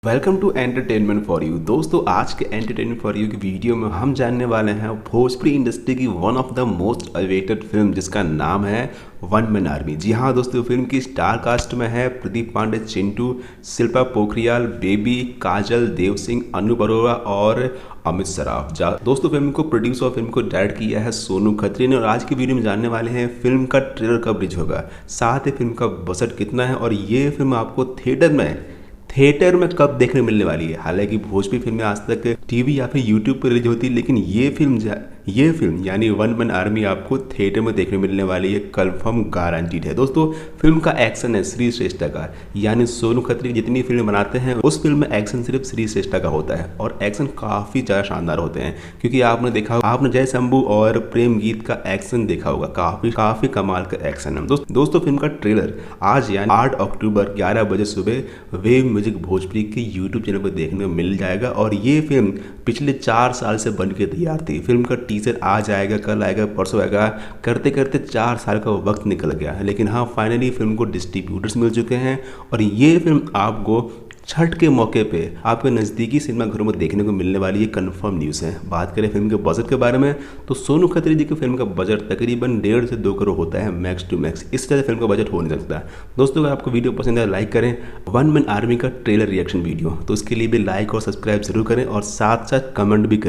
Welcome to entertainment for you. दोस्तों, आज के एंटरटेनमेंट फॉर यू की वीडियो में हम जानने वाले हैं भोजपुरी इंडस्ट्री की one of the most awaited film जिसका नाम है वन मैन आर्मी। जी हाँ दोस्तों, फिल्म की स्टार कास्ट में है प्रदीप पांडे, चिंटू, शिल्पा पोखरियाल, बेबी, काजल, देव सिंह, अनु बरोरा और अमित सराफ। दोस्तों, फिल्म को प्रोड्यूस और फिल्म को डायरेक्ट किया है सोनू खत्री ने। और आज की वीडियो में जानने वाले हैं फिल्म का ट्रेलर कब रिलीज होगा, साथ ही फिल्म का बजट कितना है और ये फिल्म आपको थिएटर में कब देखने मिलने वाली है। हालांकि भोजपुरी फिल्में आज तक टीवी या फिर यूट्यूब पर रिलीज होती है, लेकिन ये फिल्म यानी वन मैन आर्मी आपको थिएटर में देखने मिलने वाली है, कंफर्म गारंटीड है। दोस्तों, फिल्म का एक्शन है श्री श्रेष्ठा का, यानी सोनू खत्री जितनी फिल्म बनाते हैं उस फिल्म में एक्शन सिर्फ श्री श्रेष्ठा का होता है और एक्शन काफ़ी ज़्यादा शानदार होते हैं। क्योंकि आपने जय शंभू और प्रेम गीत का एक्शन देखा होगा, काफ़ी कमाल का एक्शन है। दोस्तों, फिल्म का ट्रेलर आज यानी 8 अक्टूबर 11 बजे सुबह वेव म्यूजिक भोजपुरी के यूट्यूब चैनल पर देखने को मिल जाएगा। और ये फिल्म पिछले 4 साल से बन के तैयार थी। फिल्म का टीजर आज आएगा, कल आएगा, परसों आएगा, करते करते 4 साल का वक्त निकल गया है। लेकिन हाँ, फाइनली फिल्म को डिस्ट्रीब्यूटर्स मिल चुके हैं और ये फिल्म आपको छठ के मौके पे आपके नज़दीकी सिनेमाघरों में देखने को मिलने वाली ये कंफर्म न्यूज़ है। बात करें फिल्म के बजट के बारे में तो सोनू खत्री जी की फिल्म का बजट तकरीबन 1.5 से 2 करोड़ होता है मैक्स टू मैक्स। इससे ज़्यादा फिल्म का बजट हो नहीं सकता। दोस्तों, अगर आपको वीडियो पसंद है लाइक करें वन मैन आर्मी का ट्रेलर रिएक्शन वीडियो, तो उसके लिए भी लाइक और सब्सक्राइब जरूर करें और साथ साथ कमेंट भी करें।